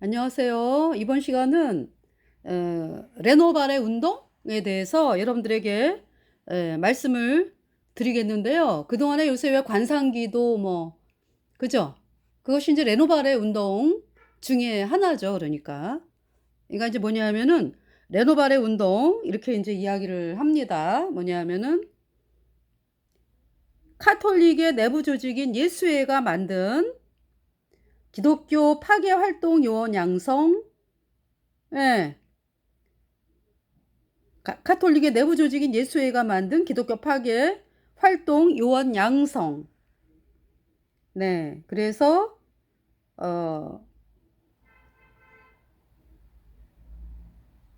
안녕하세요. 이번 시간은 레노발의 운동에 대해서 여러분들에게 말씀을 드리겠는데요. 그동안에 요새 왜 관상기도 그죠? 그것이 이제 레노발의 운동 중에 하나죠. 그러니까 이제 뭐냐면은 레노발의 운동 이렇게 이제 이야기를 합니다. 뭐냐면은 카톨릭의 내부 조직인 예수회가 만든 기독교 파괴 활동 요원 양성, 예, 카톨릭의 내부 조직인 예수회가 만든 기독교 파괴 활동 요원 양성. 네, 그래서 어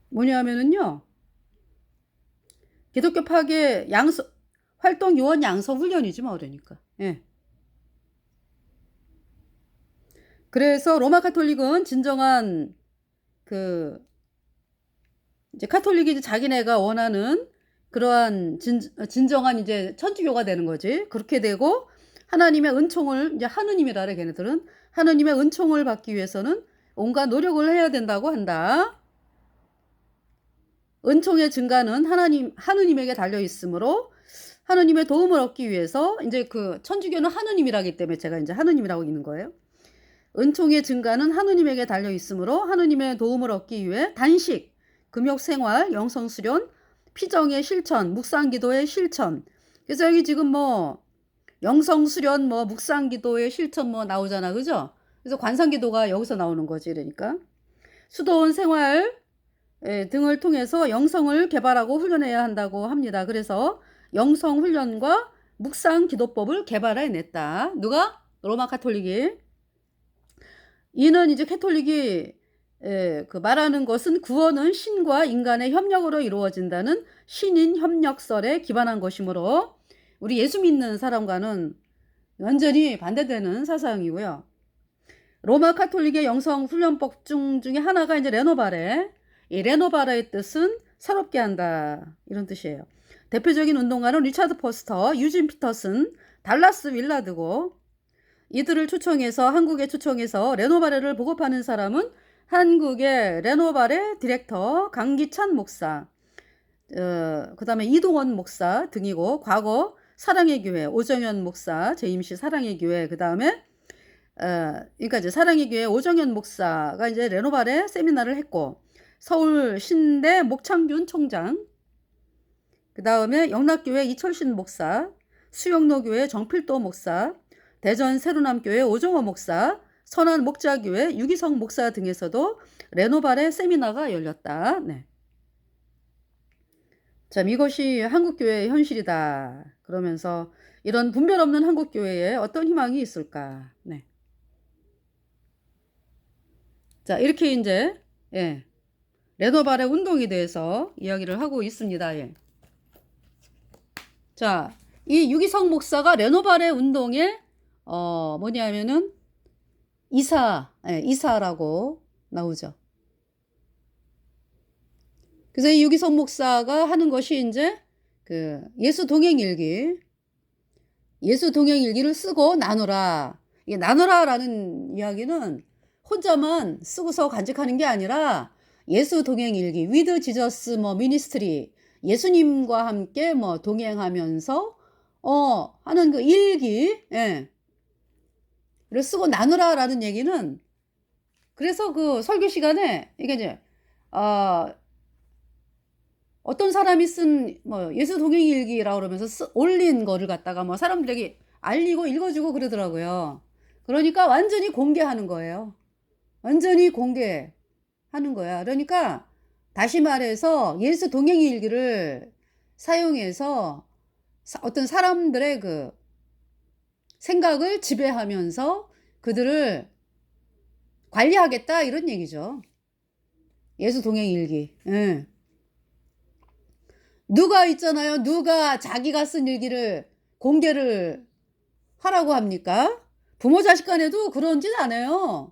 뭐냐면은요, 기독교 파괴 양성 활동 요원 양성 훈련이지 뭐 그러니까. 예. 그래서 로마 카톨릭은 진정한 그 이제 카톨릭이 이제 자기네가 원하는 그러한 진정한 이제 천주교가 되는 거지. 그렇게 되고 하나님의 은총을 이제 하느님이라 그래 걔네들은 하느님의 은총을 받기 위해서는 온갖 노력을 해야 된다고 한다. 은총의 증가는 하느님에게 달려 있으므로 하느님의 도움을 얻기 위해서 이제 그 천주교는 하느님이라기 때문에 제가 이제 하느님이라고 있는 거예요. 은총의 증가는 하느님에게 달려 있으므로 하느님의 도움을 얻기 위해 단식, 금욕생활, 영성수련, 피정의 실천, 묵상기도의 실천. 그래서 여기 지금 영성수련, 묵상기도의 실천 나오잖아, 그죠? 그래서 관상기도가 여기서 나오는 거지, 그러니까. 수도원 생활 등을 통해서 영성을 개발하고 훈련해야 한다고 합니다. 그래서 영성훈련과 묵상기도법을 개발해냈다. 누가? 로마 카톨릭이. 이는 이제 캐톨릭이 그 말하는 것은 구원은 신과 인간의 협력으로 이루어진다는 신인 협력설에 기반한 것이므로 우리 예수 믿는 사람과는 완전히 반대되는 사상이고요. 로마 카톨릭의 영성 훈련법 중에 하나가 이제 레노바레. 이 레노바레의 뜻은 새롭게 한다 이런 뜻이에요. 대표적인 운동가는 리차드 포스터, 유진 피터슨, 달라스 윌라드고 이들을 한국에 초청해서 레노바레를 보급하는 사람은 한국의 레노바레 디렉터 강기찬 목사, 그 다음에 이동원 목사 등이고, 과거 사랑의 교회 오정현 목사, 재임시 사랑의 교회, 그 다음에 그러니까 이제 사랑의 교회 오정현 목사가 이제 레노바레 세미나를 했고, 서울 신대 목창균 총장, 그 다음에 영락교회 이철신 목사, 수영로교회 정필도 목사, 대전 세로남교회 오종호 목사, 선안 목자교회 유기성 목사 등에서도 레노바레 세미나가 열렸다. 네. 참 이것이 한국교회의 현실이다. 그러면서 이런 분별 없는 한국교회에 어떤 희망이 있을까. 네. 자, 이렇게 이제 레노바레 운동에 대해서 이야기를 하고 있습니다. 예. 자, 이 유기성 목사가 레노바레 운동에 뭐냐면은 이사라고 나오죠. 그래서 이 유기성 목사가 하는 것이 이제 그 예수 동행 일기를 쓰고 나누라. 이 나누라라는 이야기는 혼자만 쓰고서 간직하는 게 아니라 예수 동행 일기, 위드 지저스 미니스트리, 예수님과 함께 동행하면서 하는 그 일기, 를 쓰고 나누라라는 얘기는, 그래서 그 설교 시간에 이게 이제 어떤 사람이 쓴 예수 동행 일기라고 그러면서 올린 거를 갖다가 사람들에게 알리고 읽어주고 그러더라고요. 그러니까 완전히 공개하는 거예요. 완전히 공개하는 거야. 그러니까 다시 말해서 예수 동행 일기를 사용해서 어떤 사람들의 그 생각을 지배하면서 그들을 관리하겠다 이런 얘기죠. 예수 동행 일기. 누가 있잖아요. 누가 자기가 쓴 일기를 공개를 하라고 합니까? 부모 자식 간에도 그런 짓 안 해요.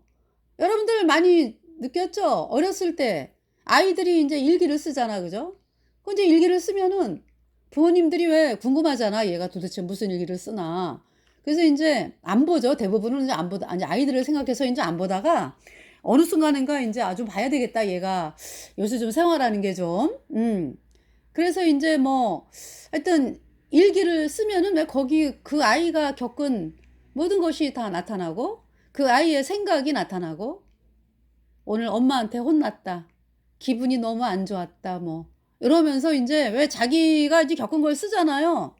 여러분들 많이 느꼈죠? 어렸을 때 아이들이 이제 일기를 쓰잖아. 그죠? 근데 일기를 쓰면은 부모님들이 왜 궁금하잖아. 얘가 도대체 무슨 일기를 쓰나. 그래서 이제 안 보죠. 대부분은 이제 안 보다, 아니, 아이들을 생각해서 이제 안 보다가 어느 순간인가 인제 '아 좀 봐야 되겠다 얘가 요새 좀 생활하는 게 좀.' 그래서 인제 뭐 하여튼 일기를 쓰면은 왜 거기 그 아이가 겪은 모든 것이 다 나타나고 그 아이의 생각이 나타나고 '오늘 엄마한테 혼났다. 기분이 너무 안 좋았다.' 뭐 이러면서 인제 왜 자기가 이제 겪은 걸 쓰잖아요.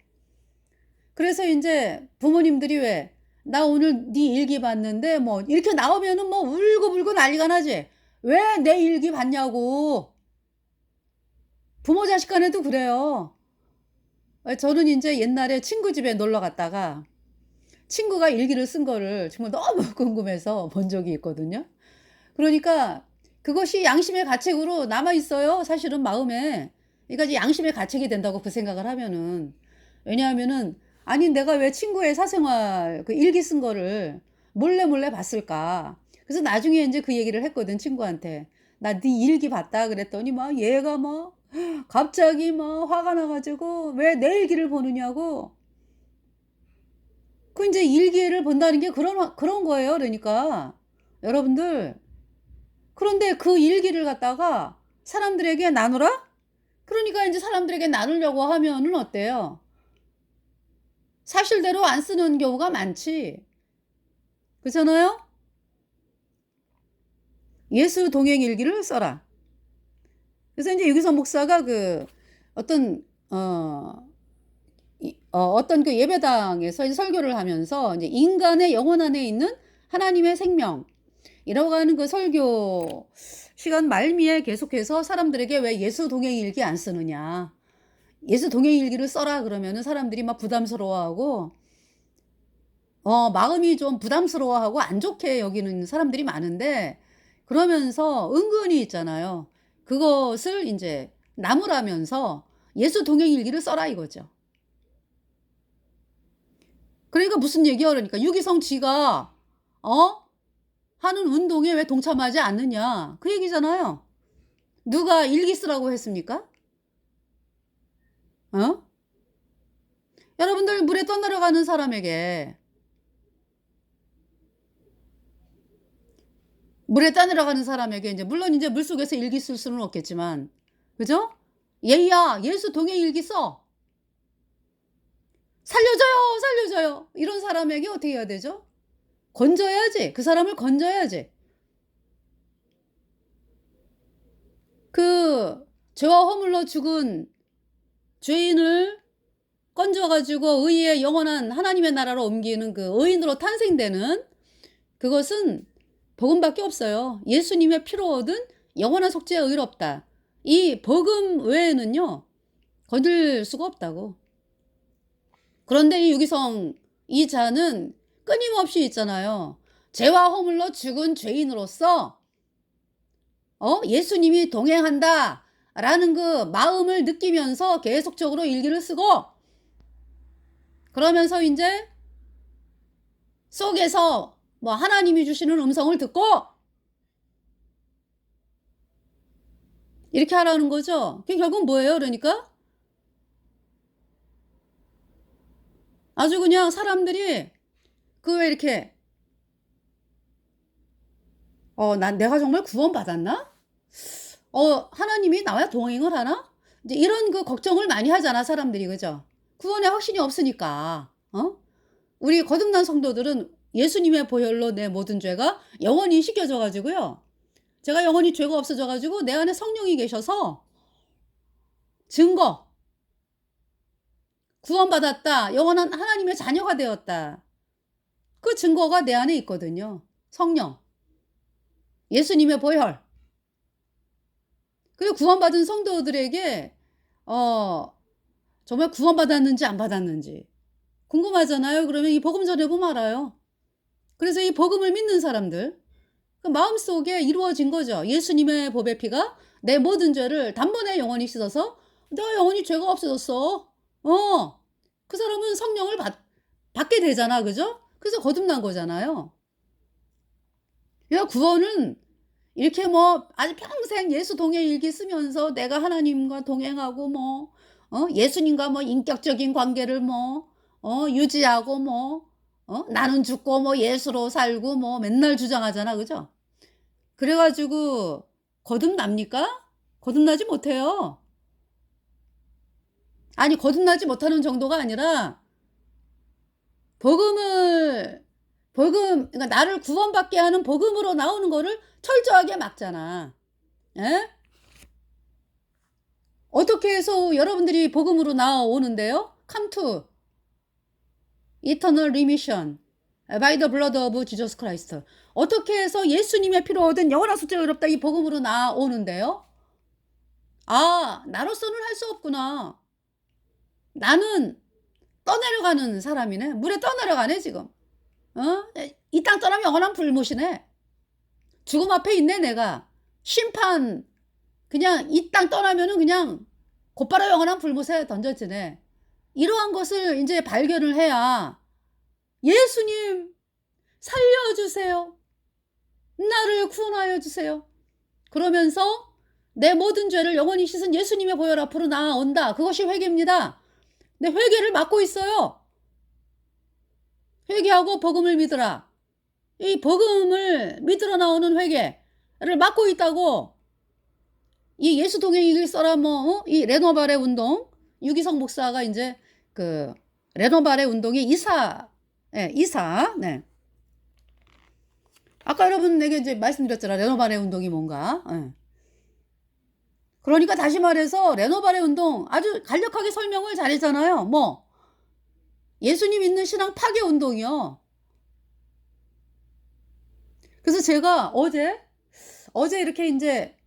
그래서 인제 부모님들이 왜 "나 오늘 네 일기 봤는데" 뭐 이렇게 나오면은 뭐 울고불고 난리가 나지. "왜 내 일기 봤냐."고. 부모 자식 간에도 그래요. 저는 인제 옛날에 친구 집에 놀러 갔다가 친구가 일기를 쓴 거를 정말 너무 궁금해서 본 적이 있거든요. 그러니까 그것이 양심의 가책으로 남아 있어요, 사실은 마음에. 그러니까 이제 양심의 가책이 된다고 그 생각을 하면은. 왜냐하면은 '아니 내가 왜 친구의 사생활 그 일기 쓴 거를 몰래 몰래 봤을까?' 그래서 나중에 인제 그 얘기를 했거든, 친구한테. "나 네 일기 봤다." 그랬더니 막 얘가 막 갑자기 막 화가 나 가지고 "왜 내 일기를 보느냐."고. 그 인제 일기를 본다는 게 그런 거예요, 그러니까. 여러분들 그런데 그 일기를 갖다가 사람들에게 나누라? 그러니까 인제 사람들에게 나누려고 하면은 어때요? 사실대로 안 쓰는 경우가 많지. 그렇잖아요? "예수 동행 일기를 써라." 그래서 인제 유기성 목사가 그 어떤 어떤 그 예배당에서 이제 설교를 하면서 인제 인간의 영혼 안에 있는 하나님의 생명이라고 하는 그 설교 시간 말미에 계속해서 사람들에게 "왜 예수 동행 일기 안 쓰느냐. 예수 동행 일기를 써라." 그러면은 사람들이 막 부담스러워하고 마음이 좀 부담스러워하고 안 좋게 여기는 사람들이 많은데 그러면서 은근히 있잖아요. 그것을 인제 나무라면서 "예수 동행 일기를 써라." 이거죠. 그러니까 무슨 얘기야 그러니까 "유기성 지가 어 하는 운동에 왜 동참하지 않느냐." 그 얘기잖아요. 누가 일기 쓰라고 했습니까? 어? 여러분들 물에 떠내려가는 사람에게 물에 떠내려가는 사람에게 인제 물론 인제 물속에서 일기 쓸 수는 없겠지만 그죠? "얘야 예수 동행 일기 써. 살려줘요, 살려줘요." 이런 사람에게 어떻게 해야 되죠? 건져야지. 그 사람을 건져야지. 그 죄와 허물로 죽은 죄인을 건져 가지고 의의 영원한 하나님의 나라로 옮기는 그 의인으로 탄생되는 그것은 복음밖에 없어요. 예수님의 피로 얻은 영원한 속죄의 의롭다. 이 복음 외에는요 거둘 수가 없다고. 그런데 이 유기성 이 자는 끊임없이 있잖아요. 죄와 허물로 죽은 죄인으로서 예수님이 동행한다라는 그 마음을 느끼면서 계속적으로 일기를 쓰고 그러면서 인제 속에서 뭐 하나님이 주시는 음성을 듣고 이렇게 하라는 거죠. 그게 결국 뭐예요 그러니까? 아주 그냥 사람들이 그 왜 이렇게 '난 내가 정말 구원받았나? 하나님이 나와 동행을 하나?' 이제 이런 그 걱정을 많이 하잖아 사람들이. 그죠? 구원의 확신이 없으니까. 우리 거듭난 성도들은 예수님의 보혈로 내 모든 죄가 영원히 씻겨져 가지고요. 제가 영원히 죄가 없어져 가지고 내 안에 성령이 계셔서 증거, 구원받았다. 영원한 하나님의 자녀가 되었다. 그 증거가 내 안에 있거든요. 성령, 예수님의 보혈. 그리고 구원받은 성도들에게 어 정말 구원받았는지 안 받았는지 궁금하잖아요. 그러면 이 복음 전해 보면 알아요. 그래서 이 복음을 믿는 사람들 그 마음속에 이루어진 거죠. 예수님의 보배 피가 내 모든 죄를 단번에 영원히 씻어서 내가 영원히 죄가 없어졌어. 그 사람은 성령을 받게 되잖아. 그죠? 그래서 거듭난 거잖아요. 그러니까 구원은 이렇게 뭐 아주 평생 예수 동행 일기 쓰면서 내가 하나님과 동행하고 뭐 예수님과 뭐 인격적인 관계를 뭐 유지하고 뭐 나는 죽고 뭐 예수로 살고 뭐 맨날 주장하잖아. 그죠? 그래가지고 거듭납니까? 거듭나지 못해요. 아니, 거듭나지 못하는 정도가 아니라 그러니까 나를 구원받게 하는 복음으로 나오는 거를 철저하게 막잖아. 예? 어떻게 해서 여러분들이 복음으로 나오는데요? Come to eternal remission by the blood of Jesus Christ. 어떻게 해서 예수님의 피로 얻은 영원한 속죄가 의롭다 이 복음으로 나오는데요? 아, 나로서는 할 수 없구나. 나는 떠내려가는 사람이네. 물에 떠내려가네 지금. 이 땅 떠나면 영원한 불못이네. 죽음 앞에 있네 내가. 심판 그냥 이 땅 떠나면은 그냥 곧바로 영원한 불못에 던져지네. 이러한 것을 이제 발견을 해야 예수님 살려주세요. 나를 구원하여 주세요. 그러면서 내 모든 죄를 영원히 씻은 예수님의 보혈 앞으로 나아온다. 그것이 회개입니다. 근데 회개를 막고 있어요. 회개하고 복음을 믿으라. 이 복음을 믿으러 나오는 회개를 막고 있다고 이 예수 동행이길 써라 이 레노발의 운동 유기성 목사가 이제 그 레노발의 운동의 이사. 네. 아까 여러분에게 이제 말씀드렸잖아. 레노발의 운동이 뭔가. 그러니까 다시 말해서 레노발의 운동 아주 간략하게 설명을 잘했잖아요. 예수님 믿는 신앙 파괴 운동이요. 그래서 제가 어제 이렇게 이제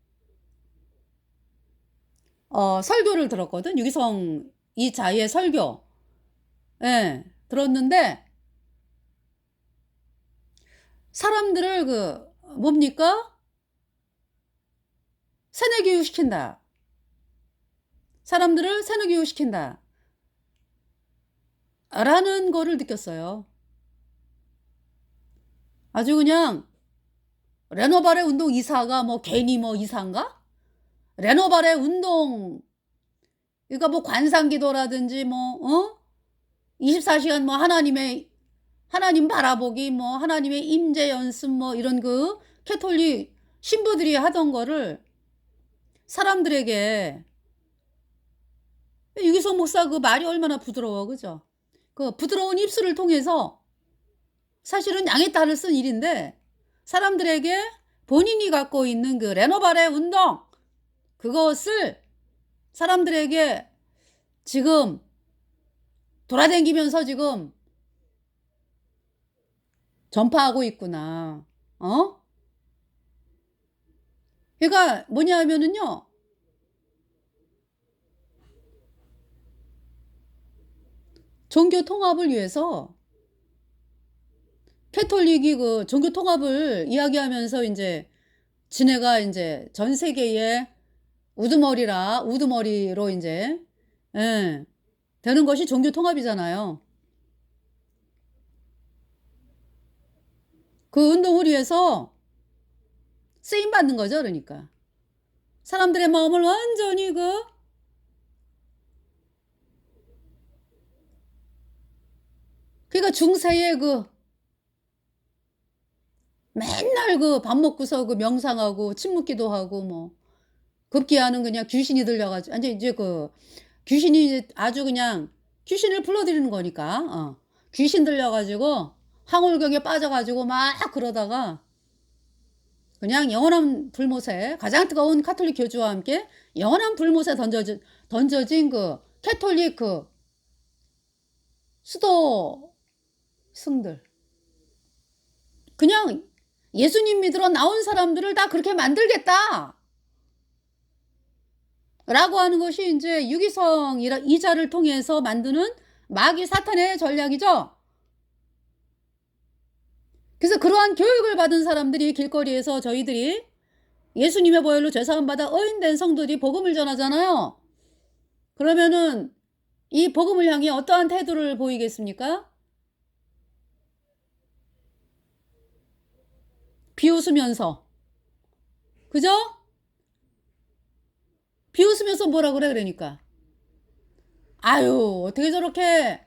설교를 들었거든. 유기성 이자의 설교. 들었는데 사람들을 뭡니까? 세뇌교육 시킨다. 사람들을 세뇌교육 시킨다. 라는 거를 느꼈어요. 아주 그냥 레노발의 운동 이사가 괜히 이사인가? 레노발의 운동 그러니까 관상기도라든지 24시간 하나님 바라보기 하나님의 임재 연습 이런 캐톨릭 신부들이 하던 거를 사람들에게 유기성 목사 말이 얼마나 부드러워. 그죠? 그 부드러운 입술을 통해서 사실은 양의 딸을 쓴 일인데 사람들에게 본인이 갖고 있는 레노발의 운동 그것을 사람들에게 지금 돌아다니면서 지금 전파하고 있구나. 그러니까 뭐냐면은요. 종교 통합을 위해서 캐톨릭이 종교 통합을 이야기하면서 이제 지네가 이제 전 세계의 우두머리로 이제 되는 것이 종교 통합이잖아요. 그 운동을 위해서 쓰임 받는 거죠. 그러니까 사람들의 마음을 완전히 그러니까 중세에 맨날 밥 먹고서 명상하고 침묵기도 하고 급기야는 그냥 귀신이 들려가지고 이제 귀신이 이제 아주 그냥 귀신을 불러들이는 거니까 귀신 들려가지고 황홀경에 빠져가지고 막 그러다가 그냥 영원한 불못에 가장 뜨거운 카톨릭 교주와 함께 영원한 불못에 던져진 캐톨릭 수도승들 그냥 예수님 믿으러 나온 사람들을 다 그렇게 만들겠다 라고 하는 것이 이제 유기성 이자를 통해서 만드는 마귀 사탄의 전략이죠. 그래서 그러한 교육을 받은 사람들이 길거리에서 저희들이 예수님의 보혈로 죄사함 받아 의인된 성도들이 복음을 전하잖아요. 그러면은 이 복음을 향해 어떠한 태도를 보이겠습니까? 비웃으면서. 그죠? 비웃으면서 뭐라 그래 그러니까. 아유 어떻게 저렇게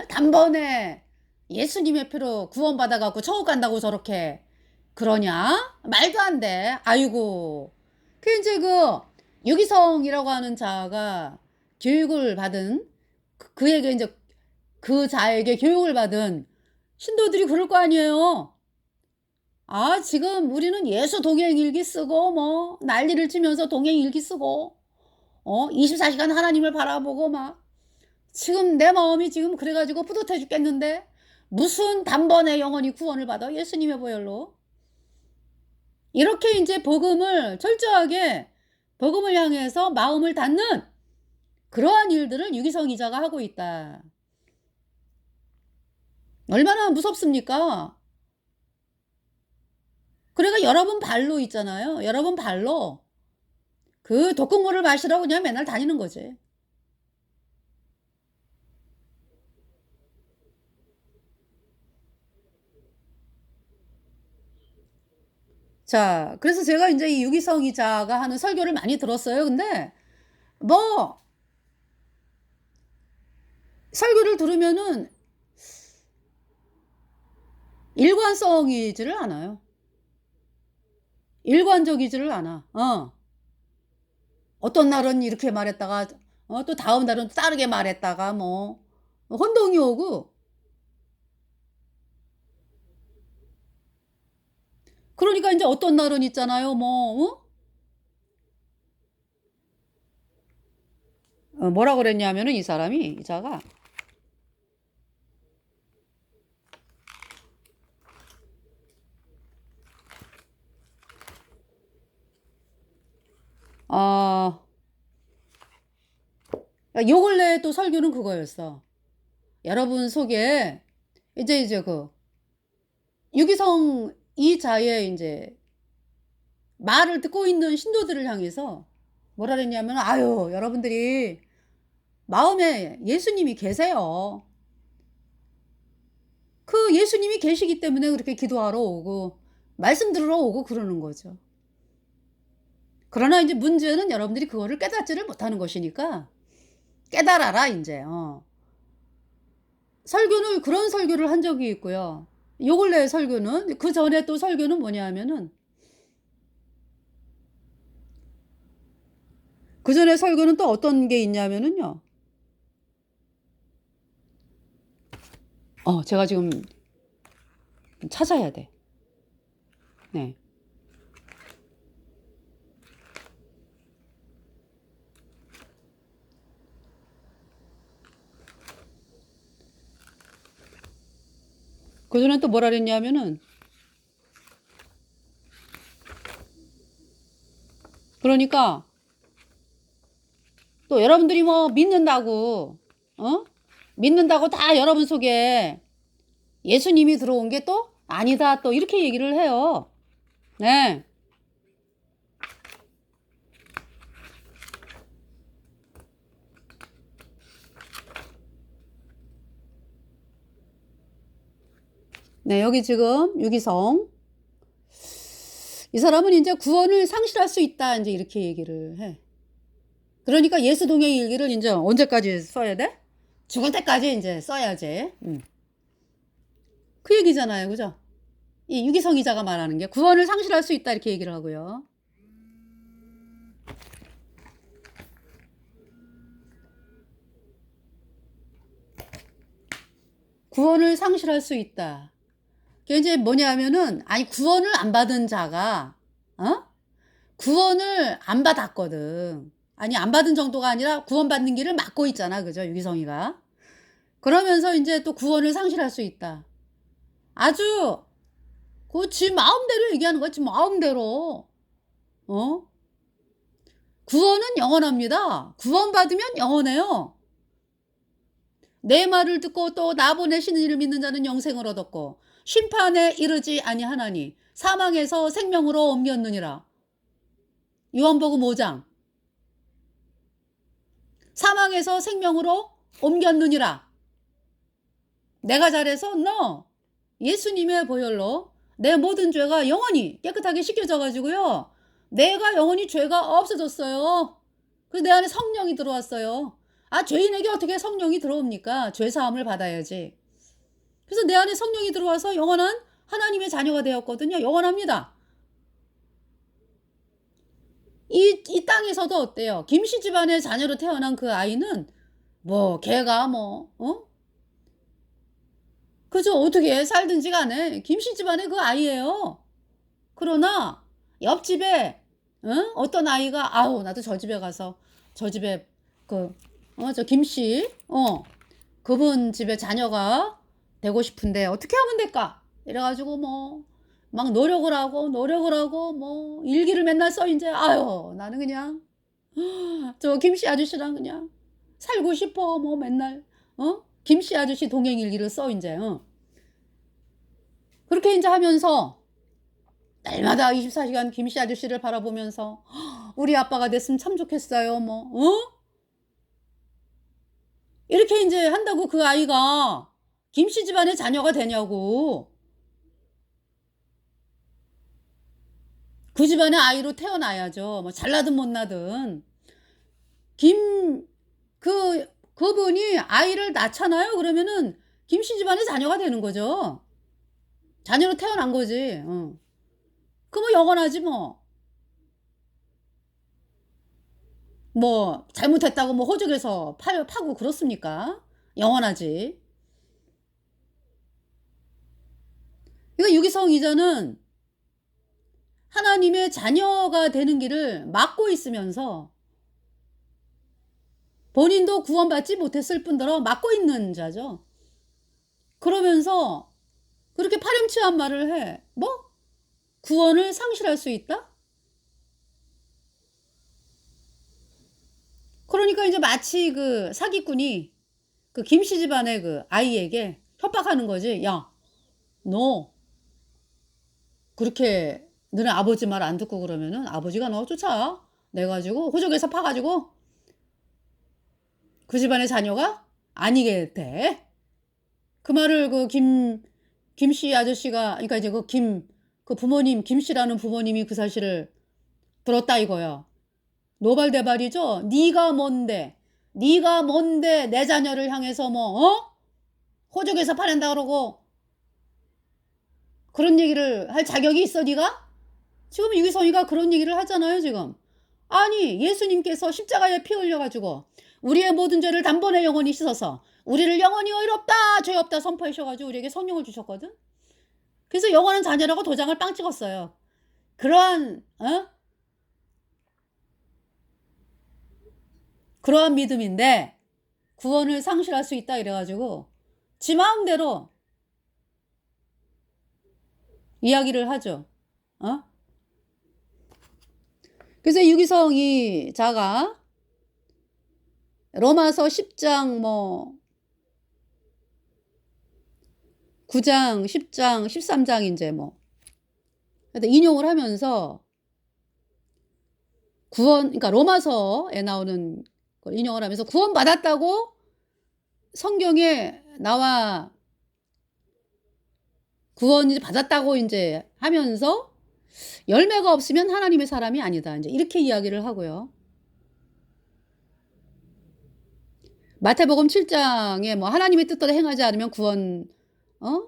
단번에 예수님의 피로 구원받아갖고 천국 간다고 저렇게 그러냐? 말도 안 돼. 아이고. 그 이제 그 유기성이라고 하는 자가 교육을 받은 그에게 이제 그 자에게 교육을 받은 신도들이 그럴 거 아니에요. 아, 지금 우리는 예수 동행일기 쓰고 뭐 난리를 치면서 동행일기 쓰고 24시간 하나님을 바라보고 막 지금 내 마음이 지금 그래가지고 뿌듯해 죽겠는데 무슨 단번에 영원히 구원을 받아 예수님의 보혈로. 이렇게 이제 복음을 철저하게 복음을 향해서 마음을 닫는 그러한 일들을 유기성 이자가 하고 있다. 얼마나 무섭습니까? 그러니까 여러분 발로 있잖아요. 여러분 발로 그 독극물을 마시라고 그냥 맨날 다니는 거지. 자, 그래서 제가 이제 이 유기성 이자가 하는 설교를 많이 들었어요. 근데 뭐 설교를 들으면은 일관성이지를 않아요. 일관적이지를 않아. 어떤 날은 이렇게 말했다가 또 다음 날은 다르게 말했다가 뭐 혼동이 오고. 그러니까 이제 어떤 날은 있잖아요. 뭐 뭐라 그랬냐면은 이 사람이 이자가 요 근래 또 설교는 그거였어. 여러분 속에 이제 그 유기성 이자의 이제 말을 듣고 있는 신도들을 향해서 뭐라 그랬냐면 아유, 여러분들이 마음에 예수님이 계세요. 그 예수님이 계시기 때문에 그렇게 기도하러 오고 말씀 들으러 오고 그러는 거죠. 그러나 이제 문제는 여러분들이 그거를 깨닫지를 못하는 것이니까 깨달아라 이제. 설교는 그런 설교를 한 적이 있고요. 요 근래 설교는 그 전에 또 설교는 뭐냐 하면은 그 전에 설교는 또 어떤 게 있냐면은요. 제가 지금 찾아야 돼. 네. 그 전에 또 뭐라 그랬냐면은 그러니까 또 여러분들이 뭐 믿는다고 다 여러분 속에 예수님이 들어온 게 또 아니다 또 이렇게 얘기를 해요. 네. 네, 여기 지금 유기성 이 사람은 이제 구원을 상실할 수 있다 이제 이렇게 얘기를 해. 그러니까 예수 동행 일기를 이제 언제까지 써야 돼? 죽을 때까지 이제 써야지. 그 얘기잖아요, 그죠? 이 유기성 이자가 말하는 게 구원을 상실할 수 있다 이렇게 얘기를 하고요. 구원을 상실할 수 있다. 그게 이제 뭐냐면은 아니 구원을 안 받은 자가 구원을 안 받았거든. 아니 안 받은 정도가 아니라 구원받는 길을 막고 있잖아, 그죠? 유기성이가. 그러면서 이제 또 구원을 상실할 수 있다. 아주 그 지 마음대로 얘기하는 거지 마음대로. 구원은 영원합니다. 구원받으면 영원해요. 내 말을 듣고 또 나 보내시는 이를 믿는 자는 영생을 얻었고 심판에 이르지 아니하나니 사망에서 생명으로 옮겼느니라. 요한복음 5장. 사망에서 생명으로 옮겼느니라. 내가 잘해서 예수님의 보혈로 내 모든 죄가 영원히 깨끗하게 씻겨져 가지고요. 내가 영원히 죄가 없어졌어요. 그래서 내 안에 성령이 들어왔어요. 죄인에게 어떻게 성령이 들어옵니까? 죄 사함을 받아야지. 그래서 내 안에 성령이 들어와서 영원한 하나님의 자녀가 되었거든요. 영원합니다. 이 땅에서도 어때요? 김씨 집안의 자녀로 태어난 그 아이는 뭐 걔가 뭐 그죠? 어떻게 살든지 간에 김씨 집안의 그 아이예요. 그러나 옆집에 어떤 아이가 아우 나도 저 집에 가서 저 집에 저 김씨 그분 집에 자녀가 되고 싶은데 어떻게 하면 될까? 이래 가지고 뭐 막 노력을 하고 뭐 일기를 맨날 써 인제 아유 나는 그냥 저 김씨 아저씨랑 그냥 살고 싶어 뭐 맨날 김씨 아저씨 동행 일기를 써 인제 그렇게 인제 하면서 날마다 24시간 김씨 아저씨를 바라보면서 "우리 아빠가 됐으면 참 좋겠어요." 뭐 이렇게 인제 한다고 그 아이가 김씨 집안의 자녀가 되냐고. 그 집안의 아이로 태어나야죠. 뭐 잘나든 못나든. 김 그분이 아이를 낳잖아요. 그러면은 김씨 집안의 자녀가 되는 거죠. 자녀로 태어난 거지. 그 뭐 영원하지 뭐. 뭐 잘못했다고 뭐 호적에서 파고 그렇습니까? 영원하지. 그러니까 유기성 이자는 하나님의 자녀가 되는 길을 막고 있으면서 본인도 구원받지 못했을 뿐더러 막고 있는 자죠. 그러면서 그렇게 파렴치한 말을 해. 뭐? 구원을 상실할 수 있다? 그러니까 이제 마치 그 사기꾼이 그 김씨 집안의 그 아이에게 협박하는 거지. "야, 너 그렇게 너네 아버지 말 안 듣고 그러면은 아버지가 너 쫓아 내 가지고 호적에서 파 가지고 그 집안의 자녀가 아니게 돼." 그 말을 그 김씨 아저씨가 그러니까 이제 그 부모님 김씨라는 부모님이 그 사실을 들었다 이거야. 노발대발이죠. 네가 뭔데 내 자녀를 향해서 뭐 호적에서 파낸다 그러고 그런 얘기를 할 자격이 있어 네가? 지금 유기성이가 그런 얘기를 하잖아요 지금. 아니 예수님께서 십자가에 피 흘려 가지고 우리의 모든 죄를 단번에 영원히 씻어서 우리를 영원히 의롭다 죄 없다 선포하셔 가지고 우리에게 성령을 주셨거든. 그래서 영원한 자녀라고 도장을 빵 찍었어요. 그러한 그러한 믿음인데 구원을 상실할 수 있다 이래 가지고 지 마음대로 이야기를 하죠. 어? 그래서 유기성 이 자가 로마서 10장 뭐 9장, 10장, 13장 인제 뭐 하여튼 인용을 하면서 그러니까 로마서에 나오는 걸 인용을 하면서 구원받았다고 성경에 나와 구원 이제 받았다고 인제 하면서 열매가 없으면 하나님의 사람이 아니다. 인제 이렇게 이야기를 하고요. 마태복음 7 장에 뭐 하나님의 뜻대로 행하지 않으면 구원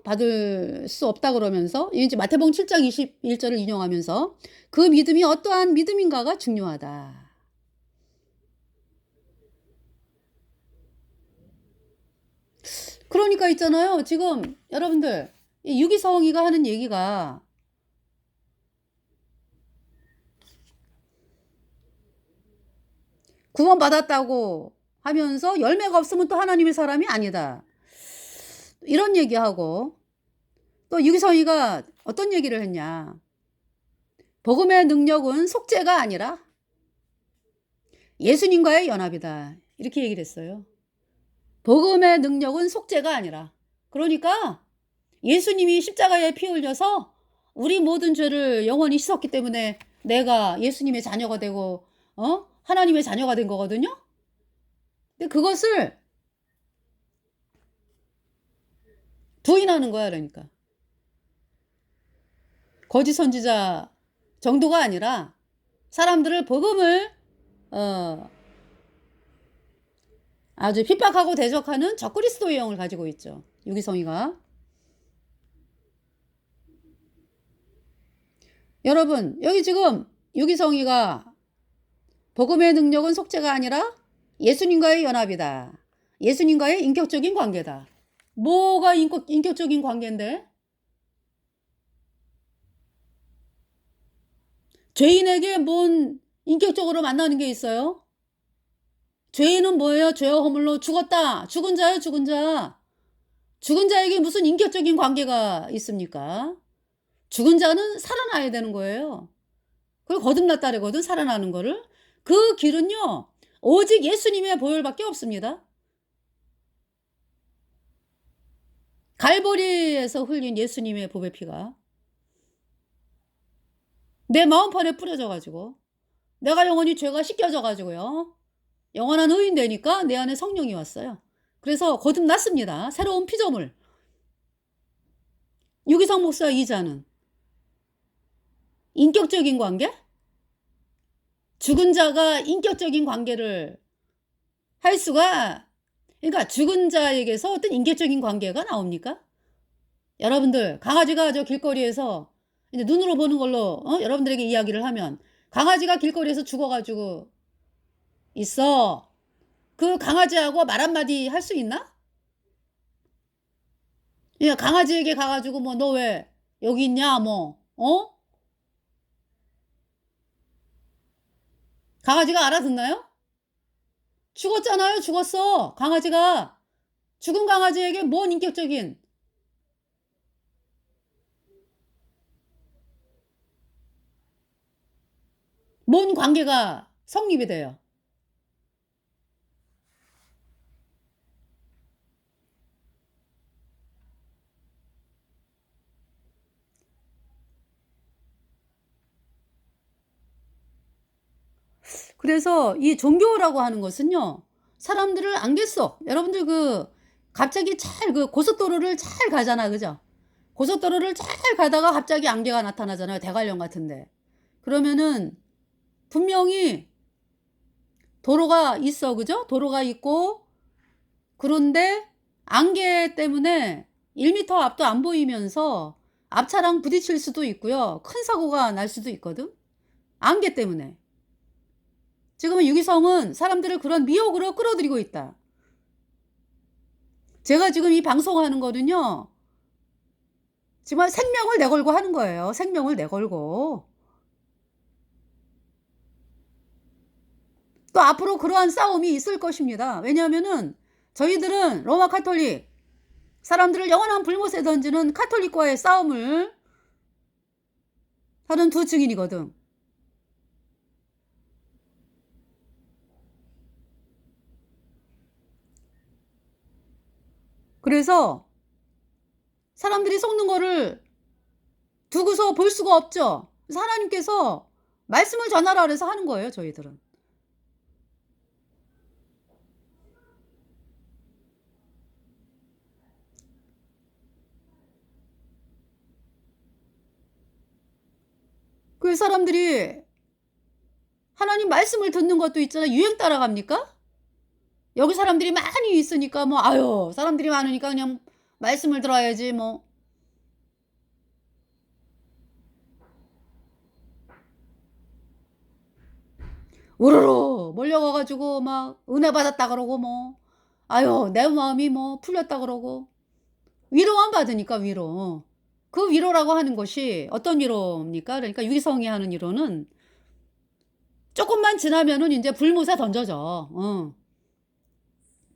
받을 수 없다 그러면서 이제 마태복음 7장 21 절을 인용하면서 그 믿음이 어떠한 믿음인가가 중요하다. 그러니까 있잖아요. 지금 여러분들 이 유기성이가 하는 얘기가 구원받았다고 하면서 열매가 없으면 또 하나님의 사람이 아니다. 이런 얘기하고 또 유기성이가 어떤 얘기를 했냐. 복음의 능력은 속죄가 아니라 예수님과의 연합이다. 이렇게 얘기를 했어요. 복음의 능력은 속죄가 아니라. 그러니까 예수님이 십자가에 피 흘려서 우리 모든 죄를 영원히 씻었기 때문에 내가 예수님의 자녀가 되고 하나님의 자녀가 된 거거든요. 근데 그것을 부인하는 거야 그러니까. 거짓 선지자 정도가 아니라 사람들을 복음을 아주 핍박하고 대적하는 적그리스도의 영을 가지고 있죠. 유기성이가. 여러분, 여기 지금 유기성이가 복음의 능력은 속죄가 아니라 예수님과의 연합이다. 예수님과의 인격적인 관계다. 뭐가 인격적인 관계인데? 죄인에게 뭔 인격적으로 만나는 게 있어요? 죄인은 뭐예요? 죄와 허물로 죽었다. 죽은 자예요, 죽은 자. 죽은 자에게 무슨 인격적인 관계가 있습니까? 죽은 자는 살아나야 되는 거예요. 그걸 거듭났다래거든, 살아나는 거를. 그 길은요, 오직 예수님의 보혈밖에 없습니다. 갈보리에서 흘린 예수님의 보배 피가 내 마음판에 뿌려져가지고 내가 영원히 죄가 씻겨져가지고요. 영원한 의인 되니까 내 안에 성령이 왔어요. 그래서 거듭났습니다. 새로운 피조물. 유기성 목사 이자는 인격적인 관계? 죽은 자가 인격적인 관계를 할 수가, 그러니까 죽은 자에게서 어떤 인격적인 관계가 나옵니까? 여러분들, 강아지가 저 길거리에서 이제 눈으로 보는 걸로 여러분들에게 이야기를 하면, 강아지가 길거리에서 죽어가지고 있어. 그 강아지하고 말 한마디 할 수 있나? 그냥 강아지에게 가가지고 뭐 너 왜 여기 있냐 뭐 강아지가 알아듣나요? 죽었잖아요. 죽었어. 강아지가. 죽은 강아지에게 뭔 인격적인, 뭔 관계가 성립이 돼요. 그래서 이 종교라고 하는 것은요, 사람들을 안겠어. 여러분들 갑자기 그 고속도로를 잘 가잖아. 그죠? 고속도로를 잘 가다가 갑자기 안개가 나타나잖아요. 대관령 같은데. 그러면은 분명히 도로가 있어. 그죠? 도로가 있고, 그런데 안개 때문에 1m 앞도 안 보이면서 앞차랑 부딪힐 수도 있고요. 큰 사고가 날 수도 있거든. 안개 때문에. 지금은 유기성은 사람들을 그런 미혹으로 끌어들이고 있다. 제가 지금 이 방송하는 거는요, 정말 생명을 내걸고 하는 거예요. 생명을 내걸고. 또 앞으로 그러한 싸움이 있을 것입니다. 왜냐하면은 저희들은 로마 카톨릭, 사람들을 영원한 불못에 던지는 카톨릭과의 싸움을 하는 두 증인이거든. 그래서 사람들이 속는 거를 두고서 볼 수가 없죠. 그래서 하나님께서 말씀을 전하라 그래서 하는 거예요, 저희들은. 그 사람들이 하나님 말씀을 듣는 것도 있잖아. 유행 따라갑니까? 여기 사람들이 많이 있으니까 뭐 아유, 사람들이 많으니까 그냥 말씀을 들어야지 뭐. 우르르 몰려가가지고 막 은혜 받았다 그러고 뭐 아유, 내 마음이 뭐 풀렸다 그러고 위로만 받으니까 위로. 그 위로라고 하는 것이 어떤 위로입니까? 그러니까 유기성이 하는 위로는 조금만 지나면은 이제 불못에 던져져.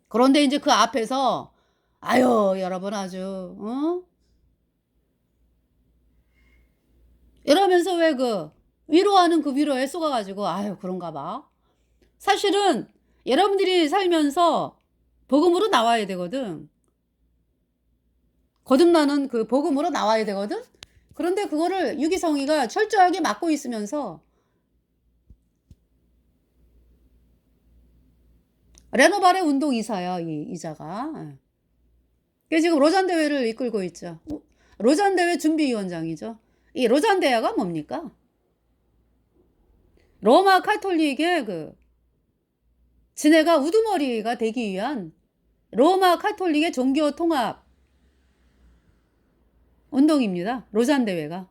그런데 이제 그 앞에서 아유, 여러분 아주 이러면서 왜 위로하는 그 위로에 쏘가가지고 아유, 그런가 봐. 사실은 여러분들이 살면서 복음으로 나와야 되거든. 거듭나는 그 복음으로 나와야 되거든. 그런데 그거를 유기성이가 철저하게 막고 있으면서 레노발의 운동 이사야, 이자가. 그게 지금 로잔 대회를 이끌고 있죠. 로잔 대회 준비위원장이죠. 이 로잔 대회가 뭡니까? 로마 카톨릭의 지네가 우두머리가 되기 위한 로마 카톨릭의 종교 통합 운동입니다. 로잔 대회가.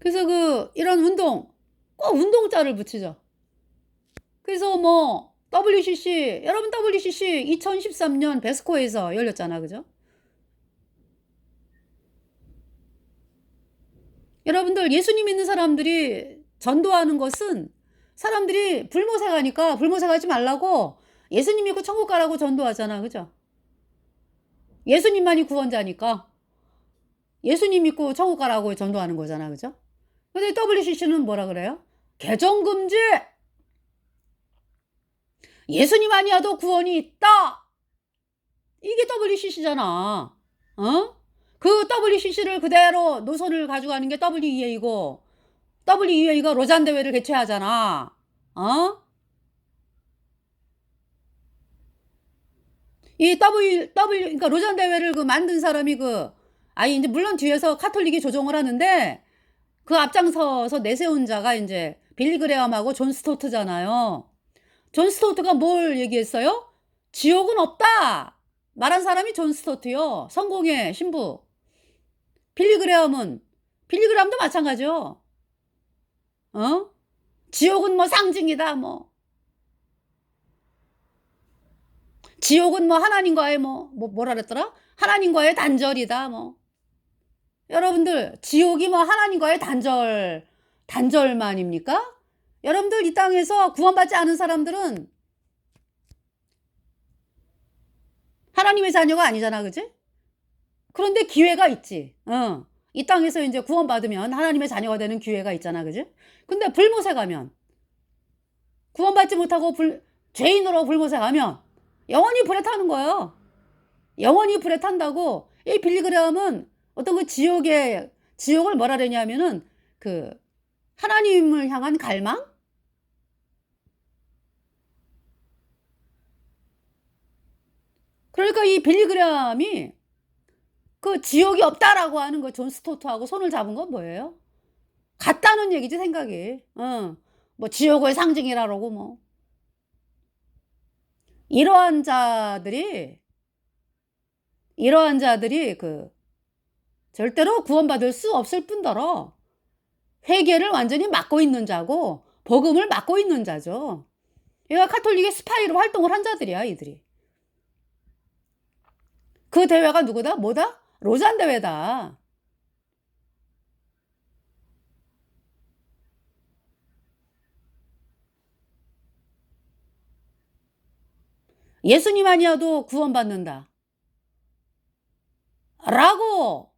그래서 이런 운동 꼭 운동자를 붙이죠. 그래서 뭐 WCC 여러분 WCC 2013년 베스코에서 열렸잖아. 그죠? 여러분들 예수님 믿는 사람들이 전도하는 것은 사람들이 불모세 가니까 불모세 가지 말라고 예수님 믿고 천국 가라고 전도하잖아. 그죠? 예수님만이 구원자니까 예수님 믿고 천국 가라고 전도하는 거잖아. 그죠? 근데 WCC는 뭐라 그래요? 개종 금지! 예수님 아니어도 구원이 있다! 이게 WCC잖아. 어? 그 WCC를 그대로 노선을 가져가는 게 WEA이고, WEA가 로잔 대회를 개최하잖아. 어? 이 그러니까 로잔 대회를 만든 사람이 아니, 이제 물론 뒤에서 카톨릭이 조종을 하는데, 그 앞장서서 내세운 자가 이제 빌리 그레엄하고 존 스토트잖아요. 존 스토트가 뭘 얘기했어요? 지옥은 없다! 말한 사람이 존 스토트요. 성공의 신부. 빌리 그레엄도 마찬가지요. 어? 지옥은 뭐 상징이다, 뭐. 지옥은 뭐 하나님과의 뭐라 그랬더라? 하나님과의 단절이다, 뭐. 여러분들, 지옥이 뭐 하나님과의 단절만입니까? 여러분들 이 땅에서 구원받지 않은 사람들은 하나님의 자녀가 아니잖아, 그지? 그런데 기회가 있지. 이 땅에서 이제 구원받으면 하나님의 자녀가 되는 기회가 있잖아, 그지? 근데 불모세 가면, 구원받지 못하고 죄인으로 불모세 가면, 영원히 불에 타는 거예요. 영원히 불에 탄다고. 이 빌리그레엄은 어떤 지옥을 뭐라 그러냐면은, 하나님을 향한 갈망? 그러니까 이 빌리그레엄이 지옥이 없다라고 하는 존 스토트하고 손을 잡은 건 뭐예요? 같다는 얘기지, 생각이. 뭐 지옥의 상징이라고 뭐. 이러한 자들이 절대로 구원받을 수 없을 뿐더러 회개를 완전히 막고 있는 자고 복음을 막고 있는 자죠. 얘가 카톨릭의 스파이로 활동을 한 자들이야, 이들이. 그 대회가 누구다? 뭐다? 로잔 대회다. 예수님 아니어도 구원받는다. 라고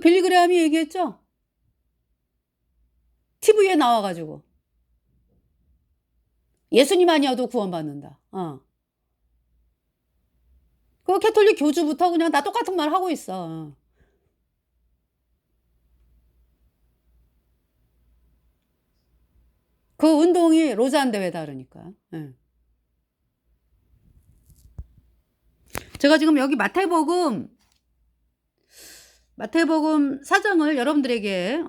빌리그레엄이 얘기했죠? TV에 나와가지고. 예수님 아니어도 구원받는다. 캐톨릭 교주부터 그냥 다 똑같은 말 하고 있어. 그 운동이 로잔 대회다 그러니까. 제가 지금 여기 마태복음 4장을 여러분들에게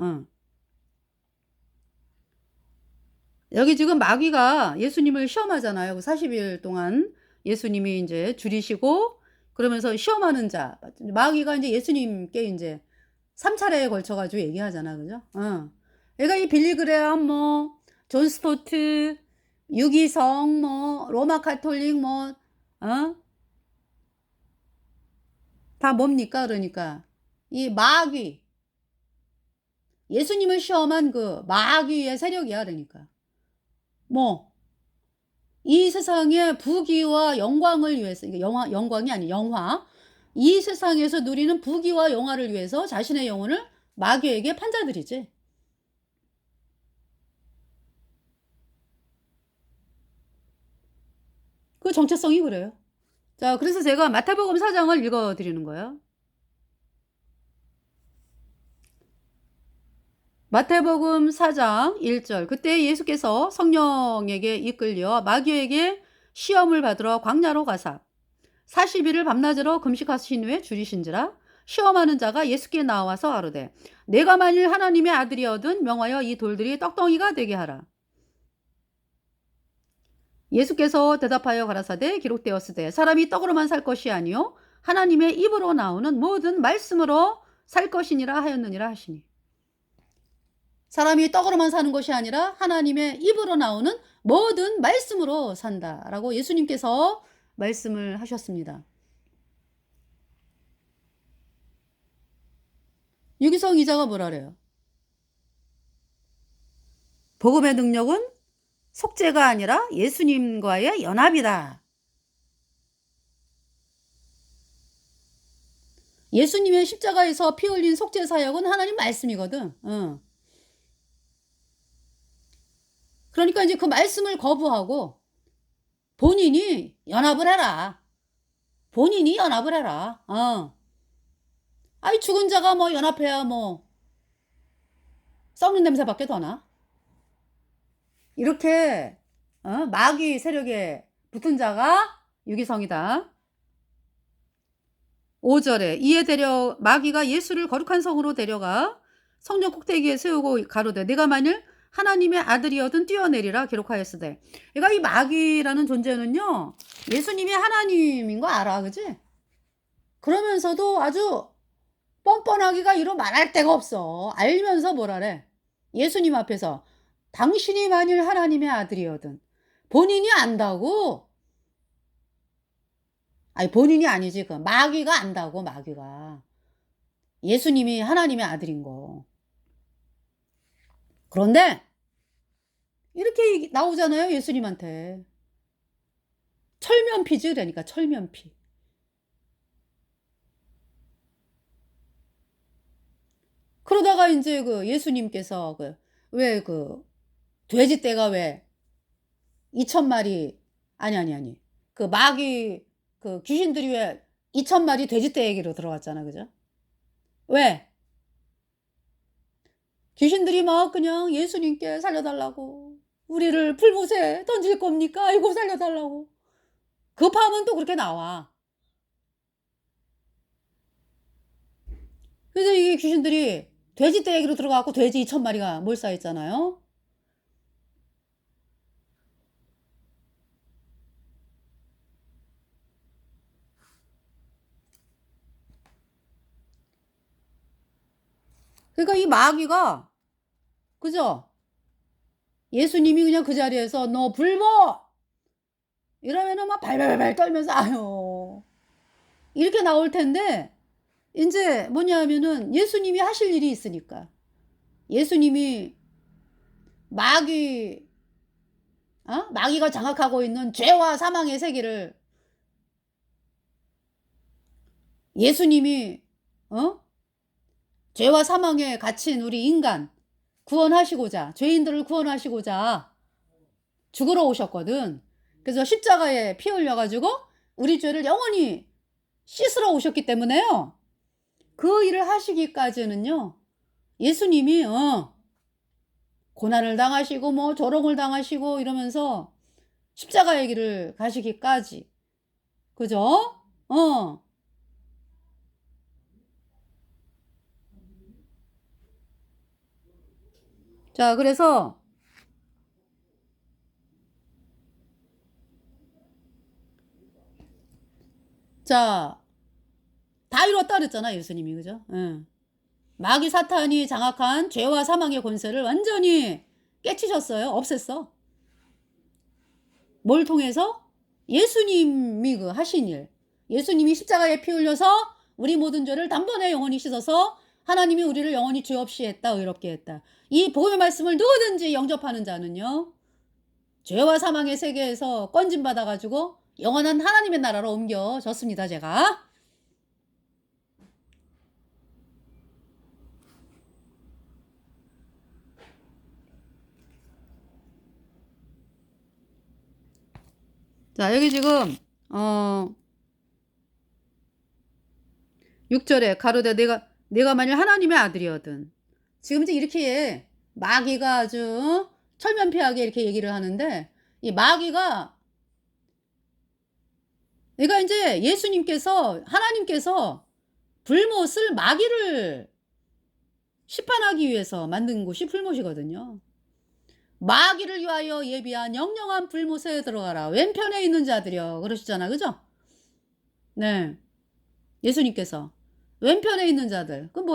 여기 지금 마귀가 예수님을 시험하잖아요. 40일 동안 예수님이 이제 줄이시고 그러면서 시험하는 자. 마귀가 이제 예수님께 이제 3차례에 걸쳐가지고 얘기하잖아. 그죠? 얘가 이 빌리그레엄 존 스토트, 유기성 로마 카톨릭 다 뭡니까? 그러니까 이 마귀, 예수님을 시험한 마귀의 세력이야. 그러니까 이 세상의 부귀와 영광을 위해서, 이게 영광이 아니 영화, 이 세상에서 누리는 부귀와 영화를 위해서 자신의 영혼을 마귀에게 판 자들이지. 그 정체성이 그래요. 자, 그래서 제가 마태복음 4장을 읽어드리는 거예요. 마태복음 4장 1절. 그때 예수께서 성령에게 이끌려 마귀에게 시험을 받으러 광야로 가사 40일을 밤낮으로 금식하신 후에 줄이신지라. 시험하는 자가 예수께 나와서 아뢰되 내가 만일 하나님의 아들이어든 명하여 이 돌들이 떡덩이가 되게 하라. 예수께서 대답하여 가라사대 기록되었으되 사람이 떡으로만 살 것이 아니요 하나님의 입으로 나오는 모든 말씀으로 살 것이니라 하였느니라 하시니. 사람이 떡으로만 사는 것이 아니라 하나님의 입으로 나오는 모든 말씀으로 산다라고 예수님께서 말씀을 하셨습니다. 유기성 이자가 뭐라 그래요? 복음의 능력은 속죄가 아니라 예수님과의 연합이다. 예수님의 십자가에서 피 흘린 속죄 사역은 하나님 말씀이거든. 그러니까 이제 그 말씀을 거부하고 본인이 연합을 해라. 본인이 연합을 해라. 아이 죽은 자가 뭐 연합해야 뭐 썩는 냄새밖에 더 나. 이렇게 마귀 세력에 붙은 자가 유기성이다. 5절에 이에 마귀가 예수를 거룩한 성으로 데려가 성전 꼭대기에 세우고 가로되 네가 만일 하나님의 아들이어든 뛰어내리라 기록하였으되. 그러니까 이 마귀라는 존재는요 예수님이 하나님인 거 알아, 그지? 그러면서도 아주 뻔뻔하기가 이로 말할 데가 없어. 알면서 뭐라래? 예수님 앞에서 당신이 만일 하나님의 아들이어든. 본인이 안다고. 아니 본인이 아니지. 그 마귀가 안다고. 마귀가 예수님이 하나님의 아들인 거. 그런데 이렇게 나오잖아요 예수님한테. 철면피지. 그러니까 철면피. 그러다가 이제 그 예수님께서 왜 돼지떼가 왜 2,000마리 아니 그 마귀 그 귀신들이 왜 2,000마리 돼지떼 얘기로 들어왔잖아, 그죠? 왜? 귀신들이 막 그냥 예수님께 살려달라고, 우리를 풀못에 던질 겁니까? 아이고 살려달라고. 급하면 또 그렇게 나와. 그래서 이게 귀신들이 돼지떼 얘기로 들어가고 돼지 2,000마리가 몰사했잖아요. 그러니까 이 마귀가, 그죠? 예수님이 그냥 그 자리에서 너 불모! 이러면은 막 발발발 떨면서 아유 이렇게 나올 텐데, 이제 뭐냐면은 예수님이 하실 일이 있으니까. 예수님이 마귀가 장악하고 있는 죄와 사망의 세계를 예수님이 죄와 사망에 갇힌 우리 인간 구원하시고자, 죄인들을 구원하시고자 죽으러 오셨거든. 그래서 십자가에 피 흘려가지고 우리 죄를 영원히 씻으러 오셨기 때문에요. 그 일을 하시기까지는요 예수님이 고난을 당하시고 뭐 조롱을 당하시고 이러면서 십자가의 길을 가시기까지, 그죠? 자, 그래서 자, 다 이뤘다 그랬잖아 예수님이, 그죠? 마귀 사탄이 장악한 죄와 사망의 권세를 완전히 깨치셨어요. 없앴어. 뭘 통해서? 예수님이 하신 일. 예수님이 십자가에 피 흘려서 우리 모든 죄를 단번에 영원히 씻어서 하나님이 우리를 영원히 죄 없이 했다, 의롭게 했다. 이 복음의 말씀을 누구든지 영접하는 자는요 죄와 사망의 세계에서 건진 받아가지고 영원한 하나님의 나라로 옮겨졌습니다. 제가. 자, 여기 지금 6절에 가로되 내가 만일 하나님의 아들이거든. 지금 이제 이렇게 마귀가 아주 철면피하게 이렇게 얘기를 하는데, 이 마귀가, 그러니까 이제 하나님께서 불못을 마귀를 심판하기 위해서 만든 곳이 불못이거든요. 마귀를 위하여 예비한 영영한 불못에 들어가라. 왼편에 있는 자들이여. 그러시잖아. 그죠? 네. 예수님께서 왼편에 있는 자들. 그 뭐